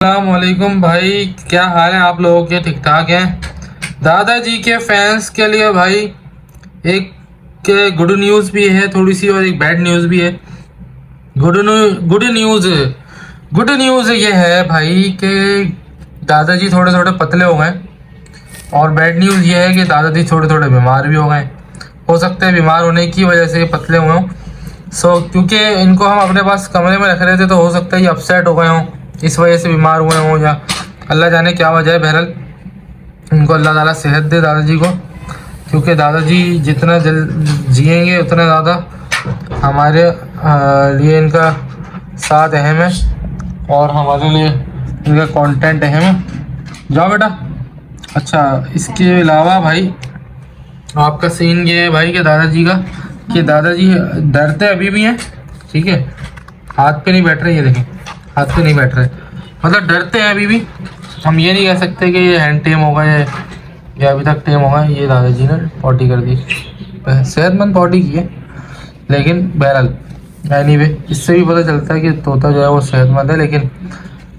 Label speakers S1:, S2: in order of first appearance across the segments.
S1: अस्सलामुअलैकुम भाई, क्या हाल है आप लोगों के? ठीक ठाक हैं? दादाजी के फैंस के लिए भाई एक गुड न्यूज़ भी है थोड़ी सी, और एक बैड न्यूज़ भी है। गुड न्यूज़ ये है भाई कि दादाजी थोड़े थोड़े पतले हो गए, और बैड न्यूज़ ये है कि दादाजी थोड़े थोड़े बीमार भी हो गए। हो सकता है बीमार होने की वजह से ये पतले हुए हों। क्योंकि इनको हम अपने पास कमरे में रख रहे थे, तो हो सकता है ये अपसेट हो गए हों, इस वजह से बीमार हुए हों, या अल्लाह जाने क्या वजह है। बहरहाल इनको अल्लाह ताला सेहत दे दादाजी को, क्योंकि दादाजी जितना जिएंगे उतना ज़्यादा हमारे लिए इनका साथ अहम है, और हमारे लिए इनका कंटेंट अहम है। जाओ बेटा। अच्छा, इसके अलावा भाई आपका सीन ये है भाई कि दादाजी का, कि दादाजी डरते अभी भी हैं, ठीक है। हाथ पे नहीं बैठ रहे, ये देखें, हाथ पे नहीं बैठ रहे, मतलब डरते हैं अभी भी। हम ये नहीं कह सकते कि ये हैंड टेम होगा या अभी तक टेम होगा। ये दादाजी ने पॉटी कर दी, सेहतमंद पॉटी की है, लेकिन बहरहाल एनीवे इससे भी पता चलता है कि तोता जो है वो सेहतमंद है, लेकिन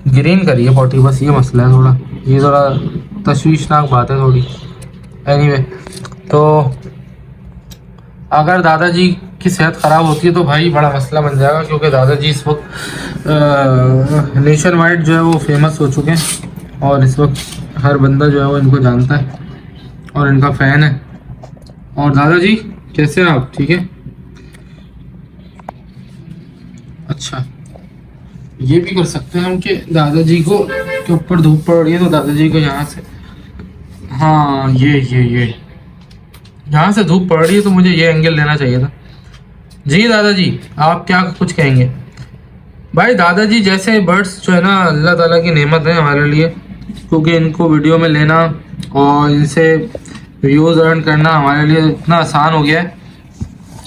S1: ग्रीन करी है पॉटी, बस ये मसला है थोड़ा, ये थोड़ा तशवीशनाक बात है थोड़ी। एनीवे तो अगर दादाजी की सेहत ख़राब होती है तो भाई बड़ा मसला बन जाएगा, क्योंकि दादाजी इस वक्त नेशन वाइड जो है वो फेमस हो चुके हैं, और इस वक्त हर बंदा जो है वो इनको जानता है और इनका फ़ैन है। और दादाजी कैसे हैं आप? ठीक है। अच्छा, ये भी कर सकते हैं हम कि दादाजी को के ऊपर धूप पड़ रही है, तो दादाजी को यहाँ से, हाँ ये यहाँ से धूप पड़ रही है, तो मुझे ये एंगल लेना चाहिए था। जी दादाजी, आप क्या कुछ कहेंगे? भाई दादाजी जैसे बर्ड्स जो है ना, अल्लाह ताला की नेमत है हमारे लिए, क्योंकि इनको वीडियो में लेना और इनसे व्यूज़ अर्न करना हमारे लिए इतना आसान हो गया है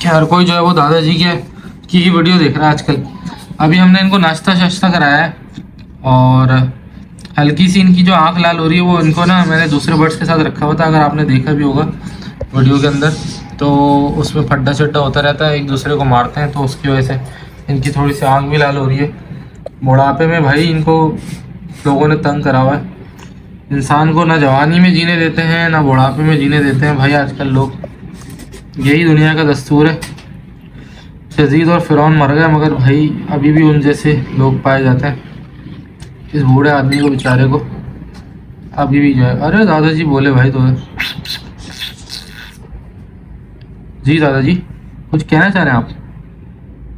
S1: कि हर कोई जो है वो दादाजी की ही वीडियो देख रहा है आजकल। अभी हमने इनको नाश्ता शाश्ता कराया है, और हल्की सी इनकी जो आँख लाल हो रही है वो इनको ना मैंने दूसरे बर्ड्स के साथ रखा हुआ था, अगर आपने देखा भी होगा वीडियो के अंदर, तो उसमें फड्डा चड्डा होता रहता है, एक दूसरे को मारते हैं, तो उसकी वजह से इनकी थोड़ी सी आँख भी लाल हो रही है। बुढ़ापे में भाई इनको लोगों ने तंग करा हुआ है। इंसान को ना जवानी में जीने देते हैं ना बुढ़ापे में जीने देते हैं भाई आजकल लोग, यही दुनिया का दस्तूर है। यजीद और फ़िरौन मर गए, मगर भाई अभी भी उन जैसे लोग पाए जाते हैं। इस बूढ़े आदमी को बेचारे को अभी भी जो है, अरे दादाजी बोले भाई तो जी दादाजी कुछ कहना चाह रहे हैं आप?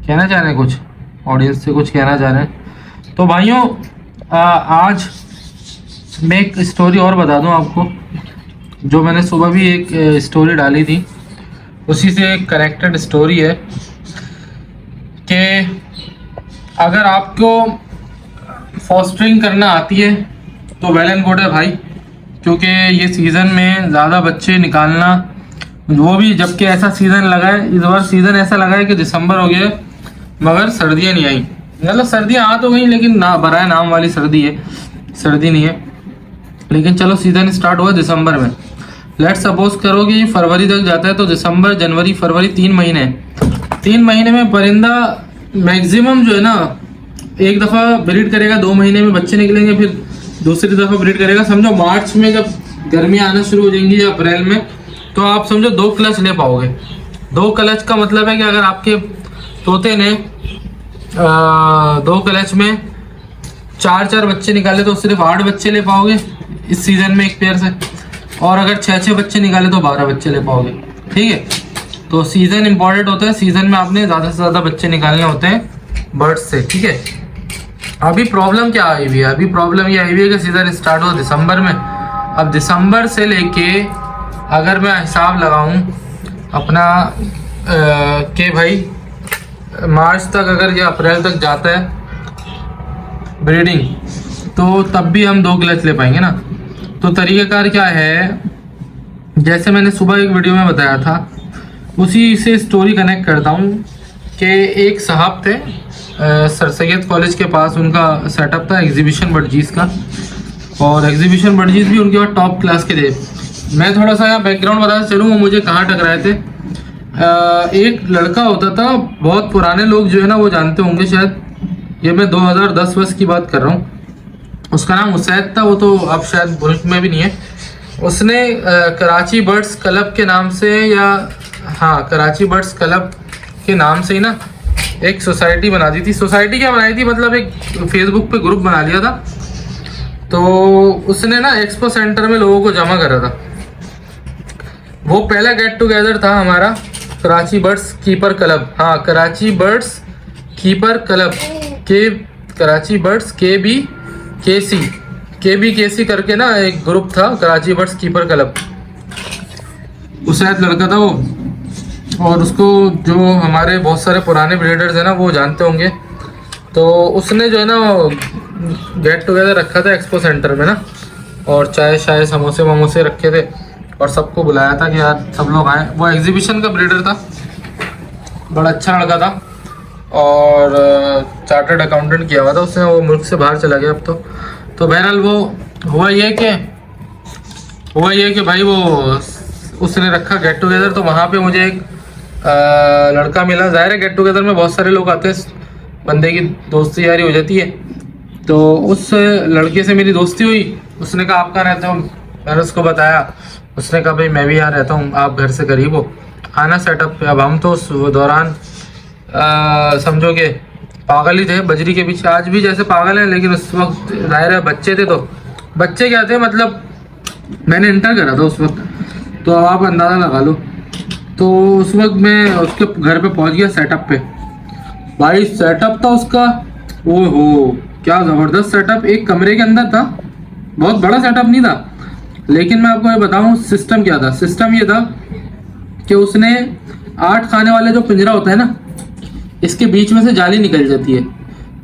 S1: कहना चाह रहे हैं कुछ ऑडियंस से, कुछ कहना चाह रहे हैं? तो भाइयों आज मैं एक स्टोरी और बता दूं आपको, जो मैंने सुबह भी एक स्टोरी डाली थी, उसी से एक कनेक्टेड स्टोरी है कि अगर आपको फॉस्टरिंग करना आती है तो वेल एंड गुड है भाई, क्योंकि ये सीज़न में ज़्यादा बच्चे निकालना, वो भी जबकि ऐसा सीज़न लगा है, इस बार सीज़न ऐसा लगा है कि दिसंबर हो गया मगर सर्दियाँ नहीं आई। मतलब सर्दियाँ आ तो गई, लेकिन ना बराए नाम वाली सर्दी है, सर्दी नहीं है। लेकिन चलो सीज़न स्टार्ट हुआ दिसंबर में। लेट्स सपोज करो कि ये फरवरी तक जाता है, तो दिसंबर जनवरी फरवरी 3 महीने हैं। 3 महीने में परिंदा मैक्सिमम जो है ना एक दफ़ा ब्रीड करेगा, 2 महीने में बच्चे निकलेंगे, फिर दूसरी दफ़ा ब्रीड करेगा। समझो मार्च में जब गर्मियाँ आना शुरू हो जाएंगी या अप्रैल में, तो आप समझो 2 क्लच ले पाओगे। 2 क्लच का मतलब है कि अगर आपके तोते ने 2 क्लच में 4 बच्चे निकाले तो सिर्फ 8 बच्चे ले पाओगे इस सीज़न में एक पेयर से, और अगर 6 बच्चे निकाले तो 12 बच्चे ले पाओगे। ठीक है, तो सीज़न इंपॉर्टेंट होता है, सीज़न में आपने ज़्यादा से ज़्यादा बच्चे निकालने होते हैं बर्ड्स से। ठीक है, अभी प्रॉब्लम क्या आई हुई है? अभी प्रॉब्लम ये आई हुई है कि सीज़न स्टार्ट हुआ दिसंबर में। अब दिसंबर से लेके अगर मैं हिसाब लगाऊं अपना कि भाई मार्च तक अगर या अप्रैल तक जाता है ब्रीडिंग, तो तब भी हम 2 क्लच ले पाएंगे ना। तो तरीक़ाकार क्या है, जैसे मैंने सुबह एक वीडियो में बताया था, उसी से स्टोरी कनेक्ट करता हूँ कि एक साहब थे सर सैयद कॉलेज के पास, उनका सेटअप था एग्जीबिशन बर्डजीज़ का, और एग्जीबिशन बर्डजीज़ भी उनके पास टॉप क्लास के थे। मैं थोड़ा सा यहाँ बैकग्राउंड बताता चलूँ वो मुझे कहाँ टकराए थे। एक लड़का होता था, बहुत पुराने लोग जो है ना वो जानते होंगे शायद, ये मैं 2010 वर्ष की बात कर रहा हूँ। उसका नाम उसैद था, वो तो अब शायद मुल्क में भी नहीं है। उसने कराची बर्ड्स क्लब के नाम से, या हाँ कराची बर्ड्स क्लब के नाम से ही ना एक सोसाइटी बना दी थी। सोसाइटी क्या बनाई थी, मतलब एक फेसबुक पे ग्रुप बना लिया था। तो उसने ना एक्सपो सेंटर में लोगों को जमा करा था। वो पहला गेट टुगेदर था हमारा कराची बर्ड्स कीपर क्लब, हाँ कराची बर्ड्स कीपर क्लब के, कराची बर्ड्स के सी करके ना एक ग्रुप था, Karachi birds keeper club. Usaid लड़का था वो, और उसको जो हमारे बहुत सारे पुराने ब्रीडर्स हैं ना वो जानते होंगे। तो उसने जो है ना गेट टुगेदर रखा था एक्सपो सेंटर में ना, और चाय शाय समोसे वमोसे रखे थे, और सबको बुलाया था कि यार सब लोग आए। वो एग्जीबिशन का ब्रीडर था, बड़ा अच्छा लड़का था, और चार्टर्ड अकाउंटेंट किया हुआ था उसने। वो मुल्क से बाहर चला गया अब तो बहरहाल वो हुआ ये कि भाई वो उसने रखा गेट टुगेदर। तो वहाँ पे मुझे एक लड़का मिला। ज़ाहिर है गेट टुगेदर में बहुत सारे लोग आते हैं, बंदे की दोस्ती यारी हो जाती है। तो उस लड़के से मेरी दोस्ती हुई। उसने कहा आप कहाँ रहते हो, मैंने उसको बताया। उसने कहा भाई मैं भी यहाँ रहता हूँ, आप घर से करीब हो, आना सेटअप पे। अब हम तो उस दौरान समझो कि पागल ही थे बजरी के पीछे, आज भी जैसे पागल हैं, लेकिन उस वक्त जाहिर है बच्चे थे। तो बच्चे क्या थे, मतलब मैंने इंटर करा था उस वक्त, तो अब आप अंदाज़ा लगा लो। तो उस वक्त मैं उसके घर पे पहुंच गया सेटअप पे। भाई सेटअप था उसका, ओ हो क्या ज़बरदस्त सेटअप, एक कमरे के अंदर था, बहुत बड़ा सेटअप नहीं था। लेकिन मैं आपको ये बताऊं सिस्टम क्या था। सिस्टम ये था कि उसने 8 खाने वाले जो पिंजरा होता है ना, इसके बीच में से जाली निकल जाती है,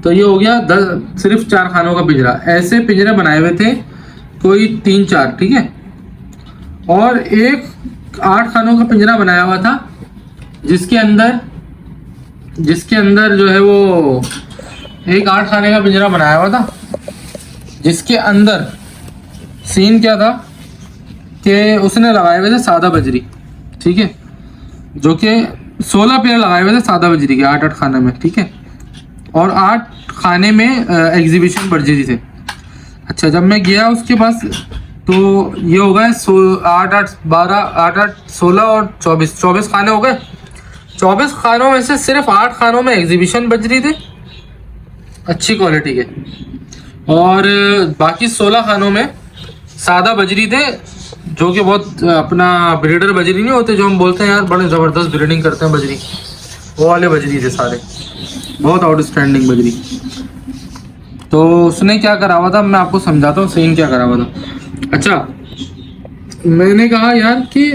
S1: तो ये हो गया 10, सिर्फ 4 खानों का पिंजरा। ऐसे पिंजरे बनाए हुए थे कोई 3-4, ठीक है। और एक 8 खानों का पिंजरा बनाया हुआ था, जिसके अंदर जो है वो एक 8 खाने का पिंजरा बनाया हुआ था, जिसके अंदर सीन क्या था कि उसने लगाए हुए थे सादा बजरी, ठीक है, जो कि 16 पेड़ लगाए हुए थे सादा बजरी के 8-8 खाने में, ठीक है। और 8 खाने में एग्जीबिशन बजरी थे। अच्छा जब मैं गया उसके पास, तो ये हो गए 8-8 12 8-8 16 और 24 खाने हो गए। 24 खानों में से सिर्फ 8 खानों में एग्जीबिशन बजरी थे अच्छी क्वालिटी के, और बाकी 16 खानों में सादा बजरी थे, जो कि बहुत अपना ब्रीडर बजरी नहीं होते जो हम बोलते हैं यार बड़े ज़बरदस्त ब्रीडिंग करते हैं बजरी, वो वाले बजरी थे सारे, बहुत आउटस्टैंडिंग बजरी। तो उसने क्या करा हुआ था, मैं आपको समझाता हूँ सीन क्या करा हुआ था। अच्छा मैंने कहा यार कि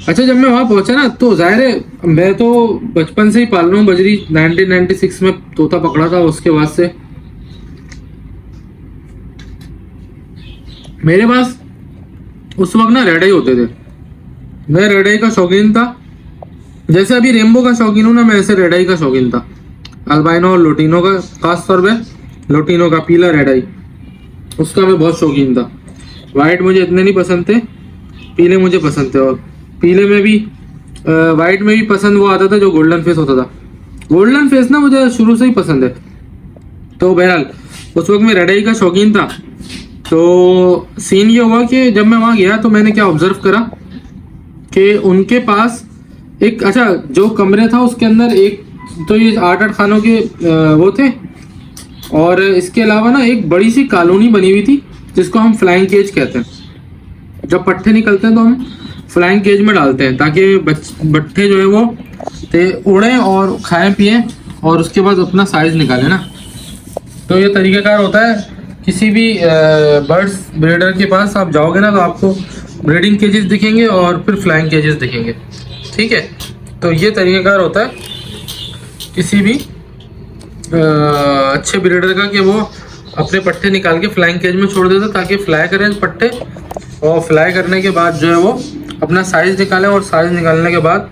S1: अच्छा जब मैं वहाँ पहुँचा ना, तो जाहिर है मैं तो बचपन से ही पाल रहा हूँ बजरी। 1996 में तोता पकड़ा था, उसके बाद से मेरे पास उस वक्त ना रेडे होते थे। मैं रेडाई का शौकीन था, जैसे अभी रेनबो का शौकीन हूँ ना, मैं ऐसे रेडाई का शौकीन था। अल्बाइनो और लोटिनो का, खास तौर पे लोटिनो का पीला रेडाई, उसका मैं बहुत शौकीन था। वाइट मुझे इतने नहीं पसंद थे, पीले मुझे पसंद थे। और पीले में भी वाइट में भी पसंद वो आता था जो गोल्डन फेस होता था। गोल्डन फेस ना मुझे शुरू से ही पसंद है। तो बहरहाल उस वक्त मैं रेडाई का शौकीन था। तो सीन ये हुआ कि जब मैं वहाँ गया तो मैंने क्या ऑब्जर्व करा कि उनके पास एक, अच्छा जो कमरे था उसके अंदर एक तो ये 8-8 खानों के वो थे, और इसके अलावा ना एक बड़ी सी कॉलोनी बनी हुई थी जिसको हम फ्लाइंग केज कहते हैं। जब पट्टे निकलते हैं तो हम फ्लाइंग केज में डालते हैं ताकि बट्टे जो है वो उड़ें और खाएं पिएं और उसके बाद अपना साइज निकालें ना। तो ये तरीक़ाकार होता है किसी भी बर्ड्स ब्रीडर के पास आप जाओगे ना तो आपको ब्रीडिंग केजेस दिखेंगे और फिर फ्लाइंग केजेस दिखेंगे, ठीक है। तो ये तरीक़ाकार होता है किसी भी अच्छे ब्रीडर का कि वो अपने पट्टे निकाल के फ्लाइंग केज में छोड़ देता ताकि फ्लाई करें पट्टे, और फ्लाई करने के बाद जो है वो अपना साइज़ निकालें, और साइज़ निकालने के बाद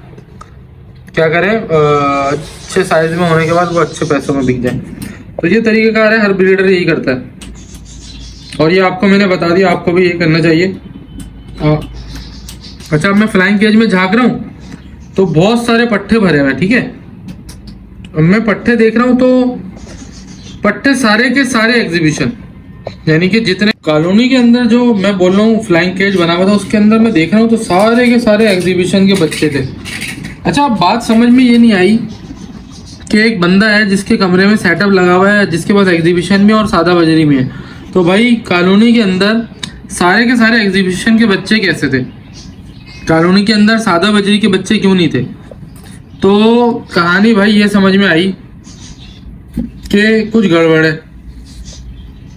S1: क्या करें, अच्छे साइज़ में होने के बाद वो अच्छे पैसों में बिक जाए। तो ये तरीक़ाकार है, हर ब्रीडर यही करता है, और ये आपको मैंने बता दिया, आपको भी ये करना चाहिए। अच्छा अब मैं फ्लाइंग केज में झाँक रहा हूँ तो बहुत सारे पट्टे भरे हुए हैं, ठीक है। अब मैं पट्टे देख रहा हूँ तो पट्टे सारे के सारे एग्जीबिशन, यानी कि जितने कॉलोनी के अंदर जो मैं बोल रहा हूँ फ्लाइंग केज बना हुआ था उसके अंदर मैं देख रहा हूँ तो सारे के सारे एग्जीबिशन के बच्चे थे। अच्छा, अब बात समझ में ये नहीं आई कि एक बंदा है जिसके कमरे में सेटअप लगा हुआ है, जिसके पास एग्जीबिशन में और सादा बजरी में है, तो भाई कॉलोनी के अंदर सारे के सारे एग्जीबिशन के बच्चे कैसे थे? कॉलोनी के अंदर सादा बजरी के बच्चे क्यों नहीं थे? तो कहानी भाई ये समझ में आई कि कुछ गड़बड़ है।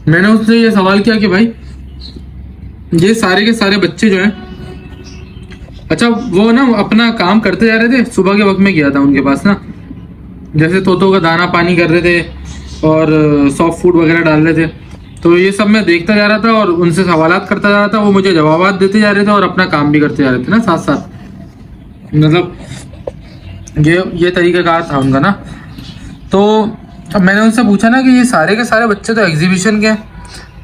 S1: मैंने उससे ये सवाल किया कि भाई ये सारे के सारे बच्चे जो हैं, अच्छा वो ना अपना काम करते जा रहे थे। सुबह के वक्त में गया था उनके पास ना, जैसे तोतों का दाना पानी कर रहे थे और सॉफ्ट फूड वगैरह डाल रहे थे। तो ये सब मैं देखता जा रहा था और उनसे सवालात करता जा रहा था। वो मुझे जवाबात देते जा रहे थे और अपना काम भी करते जा रहे थे ना साथ साथ। मतलब ये तरीक़ाकार था उनका ना। तो अब मैंने उनसे पूछा ना कि ये सारे के सारे बच्चे तो एग्जीबिशन के हैं।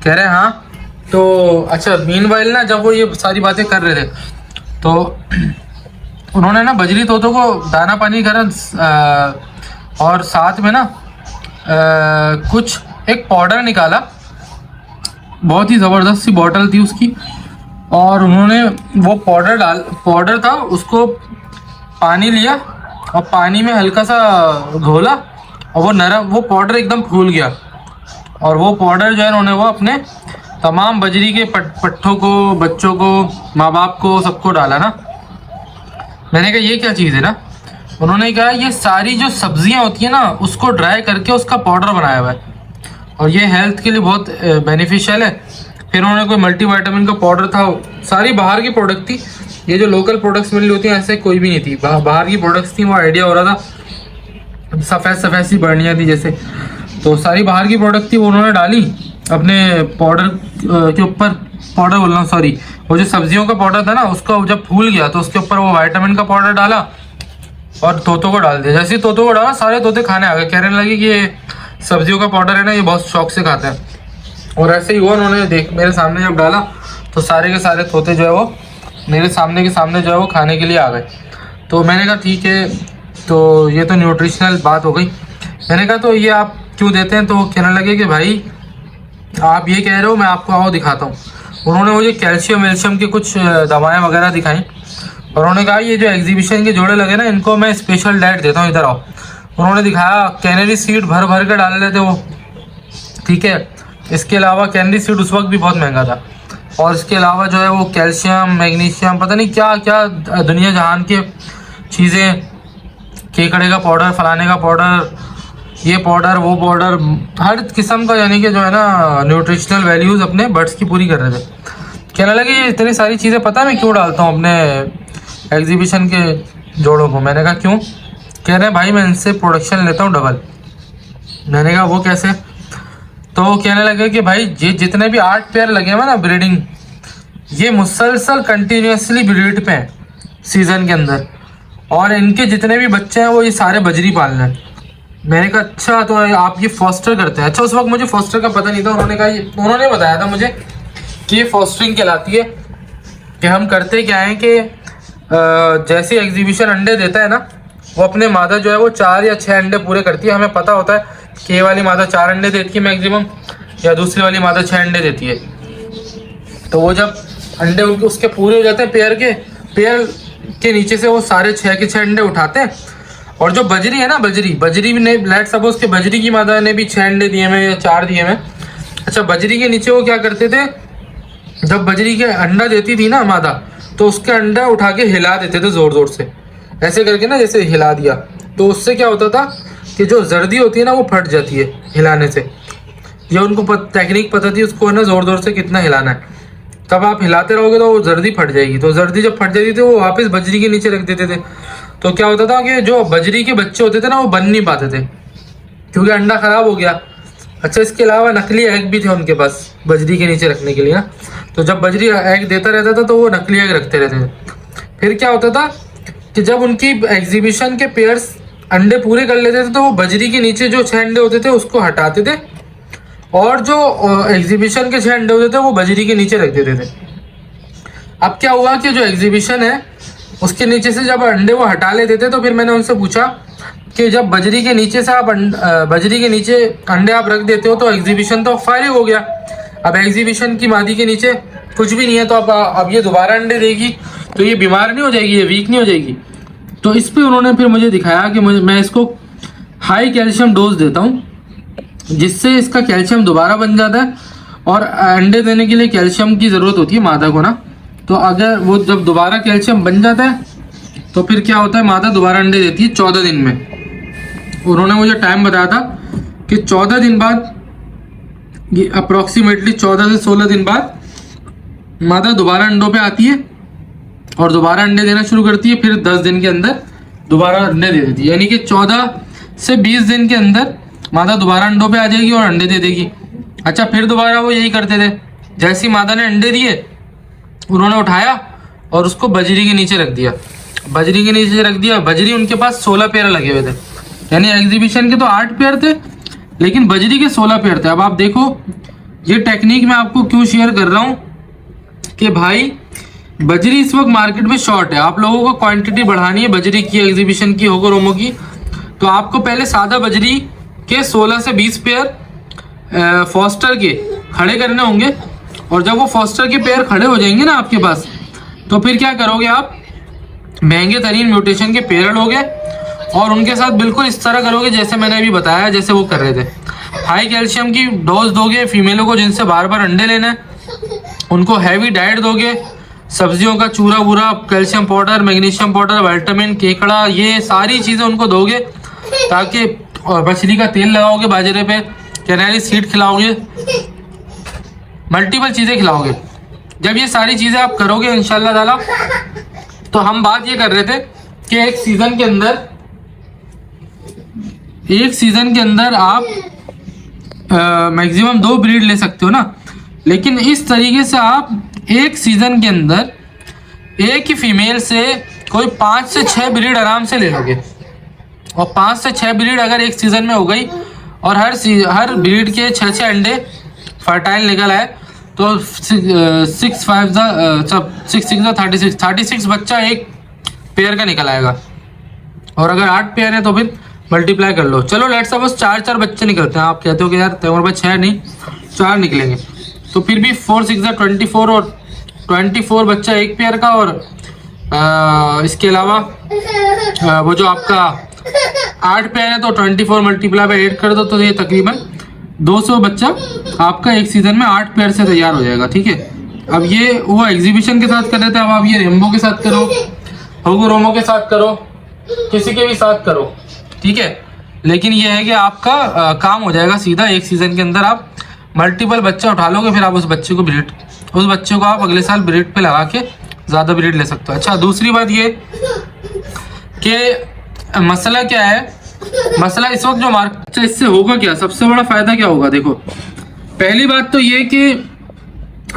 S1: कह रहे हैं हाँ। तो अच्छा, मीनवाइल ना जब वो ये सारी बातें कर रहे थे तो उन्होंने ना बजरी तोतों को दाना पानी करा और साथ में ना कुछ एक पाउडर निकाला, बहुत ही ज़बरदस्त सी बॉटल थी उसकी, और उन्होंने वो पाउडर था उसको पानी लिया और पानी में हल्का सा घोला और वो पाउडर एकदम फूल गया। और वो पाउडर जो है उन्होंने वो अपने तमाम बजरी के पट्ठों को, बच्चों को, माँ बाप को, सबको डाला ना। मैंने कहा ये क्या चीज़ है ना। उन्होंने कहा ये सारी जो सब्जियां होती है ना उसको ड्राई करके उसका पाउडर बनाया हुआ है और ये हेल्थ के लिए बहुत बेनिफिशियल है। फिर उन्होंने कोई मल्टीविटामिन का पाउडर था, सारी बाहर की प्रोडक्ट थी। ये जो लोकल प्रोडक्ट्स मिल रही होती हैं ऐसे कोई भी नहीं थी, बाहर की प्रोडक्ट्स थी। वो आइडिया हो रहा था सफ़ेद सी बर्नियाँ थी जैसे, तो सारी बाहर की प्रोडक्ट थी। वो उन्होंने डाली अपने पाउडर के ऊपर, पाउडर बोल रहा हूँ सॉरी, वो जो सब्जियों का पाउडर था ना उसको जब फूल गया तो उसके ऊपर वो विटामिन का पाउडर डाला और तोतों को डाल दिया। जैसे ही तोतों को डाला सारे तोते खाने आ गए, कहने लगे कि ये सब्जियों का पाउडर है ना, ये बहुत शौक से खाते हैं। और ऐसे ही हुआ, उन्होंने मेरे सामने जब डाला तो सारे के सारे तोते जो है वो मेरे सामने जो है वो खाने के लिए आ गए। तो मैंने कहा ठीक है, तो ये तो न्यूट्रिशनल बात हो गई। मैंने कहा तो ये आप क्यों देते हैं? तो कहने लगे कि भाई आप ये कह रहे हो, मैं आपको आओ दिखाता हूँ। उन्होंने मुझे कैल्शियम वेल्शियम की कुछ दवाएँ वगैरह दिखाई और उन्होंने कहा ये जो एग्जीबिशन के जोड़े लगे ना इनको मैं स्पेशल डाइट देता हूँ, इधर आओ। उन्होंने दिखाया कैनरी सीड भर भर के डाल रहे थे वो, ठीक है। इसके अलावा कैनरी सीड उस वक्त भी बहुत महंगा था। और इसके अलावा जो है वो कैल्शियम, मैग्नीशियम, पता नहीं क्या क्या दुनिया जहान के चीज़ें, केकड़े का पाउडर, फलाने का पाउडर, ये पाउडर, वो पाउडर, हर किस्म का, यानी कि जो है ना न्यूट्रिशनल वैल्यूज़ अपने बर्ड्स की पूरी कर रहे थे। कहने लगे ये इतनी सारी चीज़ें पता है मैं क्यों डालता हूँ अपने एग्जीबिशन के जोड़ों को? मैंने कहा क्यों? कह रहे हैं भाई मैं इनसे प्रोडक्शन लेता हूँ डबल। मैंने कहा वो कैसे? तो कहने लगे कि भाई ये जितने भी 8 पेयर लगे हुए ना ब्रीडिंग, ये मुसलसल कंटिन्यूसली ब्रीड पे हैं सीज़न के अंदर, और इनके जितने भी बच्चे हैं वो ये सारे बजरी पाल रहे हैं। मैंने कहा अच्छा, तो आप ये फॉस्टर करते हैं? अच्छा, उस वक्त मुझे फॉस्टर का पता नहीं था। उन्होंने बताया था मुझे कि ये फॉस्टरिंग कहलाती है। कि हम करते क्या है कि जैसे एग्जीबिशन अंडे देता है ना, वो अपने मादा जो है वो 4 या 6 अंडे पूरे करती है। हमें पता होता है कि ये वाली मादा 4 अंडे देती है मैक्सिमम, या दूसरी वाली मादा 6 अंडे देती है। तो वो जब अंडे उसके पूरे हो जाते हैं पेयर के नीचे से वो सारे 6 के 6 अंडे उठाते हैं। और जो बजरी है ना, बजरी ने लेट सपोज के बजरी की मादा ने भी 6 अंडे दिए में या 4 दिए में। अच्छा, बजरी के नीचे वो क्या करते थे, जब बजरी के अंडा देती थी ना मादा, तो उसके अंडा उठा के हिला देते थे जोर जोर से, ऐसे करके ना, जैसे हिला दिया। तो उससे क्या होता था कि जो जर्दी होती है ना वो फट जाती है हिलाने से। ये उनको टेक्निक पता थी उसको है ना जोर जोर से कितना हिलाना है। तब आप हिलाते रहोगे तो वो जर्दी फट जाएगी। तो जर्दी जब फट जाती थी वो वापस बजरी के नीचे रख देते थे। तो क्या होता था कि जो बजरी के बच्चे होते थे ना वो बन नहीं पाते थे क्योंकि अंडा खराब हो गया। अच्छा, इसके अलावा नकली एग भी थे उनके पास बजरी के नीचे रखने के लिए ना। तो जब बजरी एग देता रहता था तो वो नकली एग रखते रहते थे। फिर क्या होता था कि जब उनकी एग्जीबिशन के पेयर्स अंडे पूरे कर लेते थे तो वो बजरी के नीचे जो 6 अंडे होते थे उसको हटाते थे, और जो एग्जीबिशन के 6 अंडे होते थे वो बजरी के नीचे रख देते थे। अब क्या हुआ कि जो एग्जीबिशन है उसके नीचे से जब अंडे वो हटा लेते थे, तो फिर मैंने उनसे पूछा कि जब बजरी के नीचे से आप बजरी के नीचे अंडे आप रख देते हो तो एग्जीबिशन तो फायरिंग हो गया। अब एग्जीबिशन की मादी के नीचे कुछ भी नहीं है, तो अब ये दोबारा अंडे देगी तो ये बीमार नहीं हो जाएगी, ये वीक नहीं हो जाएगी। तो इस पे उन्होंने फिर मुझे दिखाया कि मैं इसको हाई कैल्शियम डोज देता हूँ, जिससे इसका कैल्शियम दोबारा बन जाता है। और अंडे देने के लिए कैल्शियम की ज़रूरत होती है मादा को ना, तो अगर वो जब दोबारा कैल्शियम बन जाता है तो फिर क्या होता है, मादा दोबारा अंडे देती है 14 दिन में। उन्होंने मुझे टाइम बताया था कि 14 दिन बाद, ये अप्रॉक्सीमेटली 14 से 16 दिन बाद मादा दोबारा अंडों पे आती है और दोबारा अंडे देना शुरू करती है। फिर 10 दिन के अंदर दोबारा अंडे दे देती है, यानी कि 14 से 20 दिन के अंदर मादा दोबारा अंडों पे आ जाएगी और अंडे दे देगी। अच्छा, फिर दोबारा वो यही करते थे, जैसी मादा ने अंडे दिए उन्होंने उठाया और उसको बजरी के नीचे रख दिया, बजरी के नीचे रख दिया। बजरी उनके पास 16 पेयर लगे हुए थे, यानी एग्जीबिशन के तो 8 पेयर थे लेकिन बजरी के 16 पेयर थे। अब आप देखो ये टेक्निक मैं आपको क्यों शेयर कर रहा हूँ कि भाई बजरी इस वक्त मार्केट में शॉर्ट है, आप लोगों को क्वांटिटी बढ़ानी है बजरी की, एग्जीबिशन की, होगो रोमो की, तो आपको पहले सादा बजरी के 16 से 20 पेयर फॉस्टर के खड़े करने होंगे। और जब वो फॉस्टर के पेयर खड़े हो जाएंगे ना आपके पास, तो फिर क्या करोगे आप, महंगे तरीन म्यूटेशन के पेयर लोगे और उनके साथ बिल्कुल इस तरह करोगे जैसे मैंने अभी बताया, जैसे वो कर रहे थे। हाई कैल्शियम की डोज दोगे फीमेलों को जिनसे बार बार अंडे लेना है, उनको हैवी डाइट दोगे, सब्जियों का चूरा वूरा, calcium powder, magnesium powder, vitamin, केकड़ा, ये सारी चीज़ें उनको दोगे, ताकि और मछली का तेल लगाओगे बाजरे पे, कैनारी सीड खिलाओगे, मल्टीपल चीज़ें खिलाओगे। जब ये सारी चीज़ें आप करोगे इंशाल्लाह ताला, तो हम बात ये कर रहे थे कि एक सीज़न के अंदर आप मैक्सिमम 2 ब्रीड ले सकते हो ना, लेकिन इस तरीके से आप एक सीज़न के अंदर एक ही फीमेल से कोई 5 से 6 ब्रीड आराम से ले लोगे। और 5 से 6 ब्रीड अगर एक सीज़न में हो गई और हर ब्रीड के 6 अंडे फर्टाइल निकल आए, तो 36 बच्चा एक पेयर का निकल आएगा। और अगर 8 पेयर है तो फिर मल्टीप्लाई कर लो। चलो लेट्स सपोज 4 बच्चे निकलते हैं, आप कहते हो कि यार तुम्हारे पास 6 नहीं 4 निकलेंगे, तो फिर भी 4 6 24 और 24 बच्चा एक पेयर का। और इसके अलावा वो जो आपका 8 पेयर है तो 24 मल्टीप्लाई बाय 8 कर दो, तो ये तकरीबन 200 बच्चा आपका एक सीजन में 8 पेयर से तैयार हो जाएगा। ठीक है, अब ये वो एग्जीबिशन के साथ कर रहे थे, अब आप ये रेम्बो के साथ करो, होगो रोमो के साथ करो, किसी के भी साथ करो, ठीक है। लेकिन ये है कि आपका काम हो जाएगा सीधा, एक सीजन के अंदर आप मल्टीपल बच्चा उठा लोगे, फिर आप उस बच्चे को आप अगले साल ब्रीड पे लगा के ज़्यादा ब्रीड ले सकते हो। अच्छा, दूसरी बात ये कि मसला क्या है, मसला इस वक्त जो मार्केट, इससे होगा क्या, सबसे बड़ा फ़ायदा क्या होगा। देखो, पहली बात तो ये कि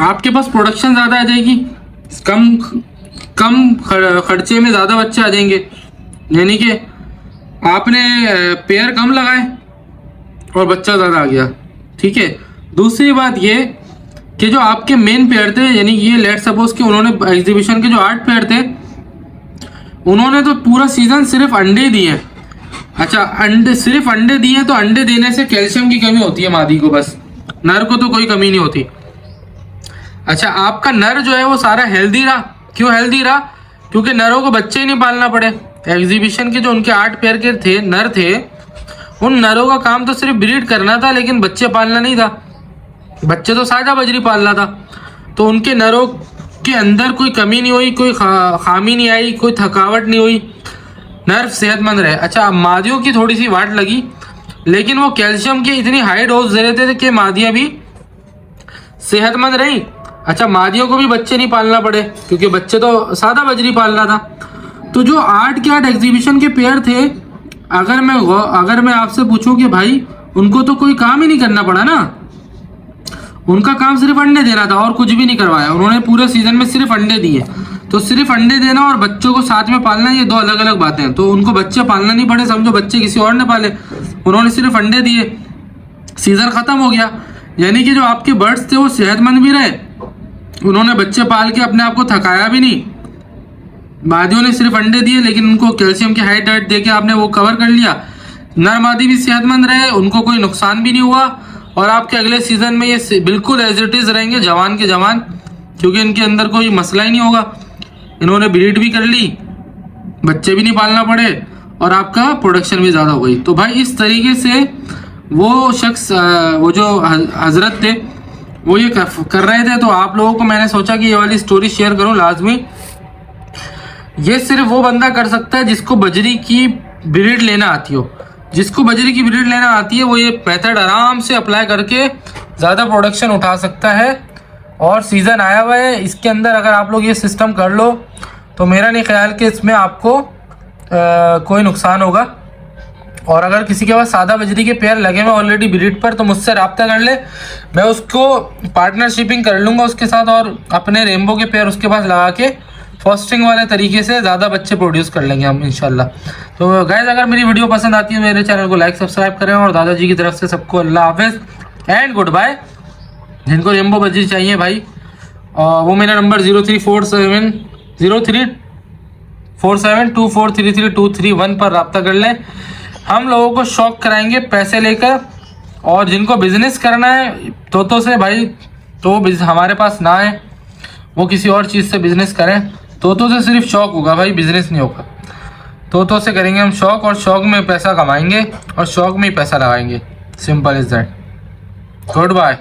S1: आपके पास प्रोडक्शन ज़्यादा आ जाएगी, कम खर्चे में ज़्यादा बच्चे आ जाएंगे, यानी कि आपने पेयर कम लगाए और बच्चा ज़्यादा आ गया। ठीक है, दूसरी बात ये कि जो आपके मेन पेयर थे, यानी ये लेट सपोज कि उन्होंने एग्जीबिशन के जो 8 पेयर थे, उन्होंने तो पूरा सीजन सिर्फ अंडे दिए। अच्छा, सिर्फ अंडे दिए, तो अंडे देने से कैल्शियम की कमी होती है मादी को, बस नर को तो कोई कमी नहीं होती। अच्छा, आपका नर जो है वो सारा हेल्दी रहा। क्यों हेल्दी रहा? क्योंकि नरों को बच्चे ही नहीं पालना पड़े। एग्जीबिशन के जो उनके 8 पेयर के थे नर थे, उन नरों का काम तो सिर्फ ब्रीड करना था, लेकिन बच्चे पालना नहीं था। बच्चे तो सादा बजरी पालना था, तो उनके नरों के अंदर कोई कमी नहीं हुई, कोई खामी नहीं आई, कोई थकावट नहीं हुई, नर सेहतमंद रहे। अच्छा, मादियों की थोड़ी सी वाट लगी, लेकिन वो कैल्शियम की इतनी हाई डोज दे रहे थे कि मादियाँ भी सेहतमंद रहीं। अच्छा, मादियों को भी बच्चे नहीं पालना पड़े, क्योंकि बच्चे तो सादा बजरी पालना था। तो जो 8 के 8 एग्जीबिशन के पेयर थे, अगर मैं आपसे पूछूं कि भाई उनको तो कोई काम ही नहीं करना पड़ा ना, उनका काम सिर्फ अंडे देना था और कुछ भी नहीं करवाया। उन्होंने पूरे सीजन में सिर्फ अंडे दिए। तो सिर्फ अंडे देना और बच्चों को साथ में पालना, ये 2 अलग अलग बातें हैं। तो उनको बच्चे पालना नहीं पड़े, समझो बच्चे किसी और ने पाले, उन्होंने सिर्फ अंडे दिए, सीजन खत्म हो गया। यानी कि जो आपके बर्ड्स थे वो सेहतमंद भी रहे, उन्होंने बच्चे पाल के अपने आप को थकाया भी नहीं। मादियों ने सिर्फ अंडे दिए, लेकिन उनको कैल्शियम की हाई डाइट दे के आपने वो कवर कर लिया। नर मादी भी सेहतमंद रहे, उनको कोई नुकसान भी नहीं हुआ, और आपके अगले सीजन में ये बिल्कुल एज इट इज रहेंगे, जवान के जवान, क्योंकि इनके अंदर कोई मसला ही नहीं होगा। इन्होंने ब्रीड भी कर ली, बच्चे भी नहीं पालना पड़े और आपका प्रोडक्शन भी ज़्यादा हो गई। तो भाई इस तरीके से वो शख्स, वो जो हजरत थे, वो ये कर रहे थे। तो आप लोगों को मैंने सोचा कि ये वाली स्टोरी शेयर करूं लाजमी। ये सिर्फ वो बंदा कर सकता है जिसको बजरी की ब्रीड लेना आती हो। जिसको बजरी की ब्रीड लेना आती है वो ये मेथड आराम से अप्लाई करके ज़्यादा प्रोडक्शन उठा सकता है। और सीज़न आया हुआ है, इसके अंदर अगर आप लोग ये सिस्टम कर लो तो मेरा नहीं ख्याल कि इसमें आपको कोई नुकसान होगा। और अगर किसी के पास सादा बजरी के पेयर लगे हुए ऑलरेडी ब्रीड पर, तो मुझसे रब्ता कर ले, मैं उसको पार्टनरशिपिंग कर लूँगा उसके साथ और अपने रेनबो के पेयर उसके पास लगा के फॉस्टिंग वाले तरीके से ज़्यादा बच्चे प्रोड्यूस कर लेंगे हम इंशाल्लाह। तो गाइस, अगर मेरी वीडियो पसंद आती है मेरे चैनल को लाइक सब्सक्राइब करें। और दादाजी की तरफ से सबको अल्लाह हाफिज़ एंड गुड बाय। जिनको रेनबो बजरी चाहिए भाई, वो मेरा नंबर 034724324331 पर रब्ता कर लें। हम लोगों को शौक कराएंगे पैसे लेकर। और जिनको बिजनेस करना है तोतों से भाई, तो हमारे पास ना आए, वो किसी और चीज़ से बिजनेस करें। तोतों से सिर्फ शौक होगा भाई, बिजनेस नहीं होगा। तोतों से करेंगे हम शौक, और शौक में पैसा कमाएंगे और शौक में ही पैसा लगाएंगे। Simple is that. Good bye.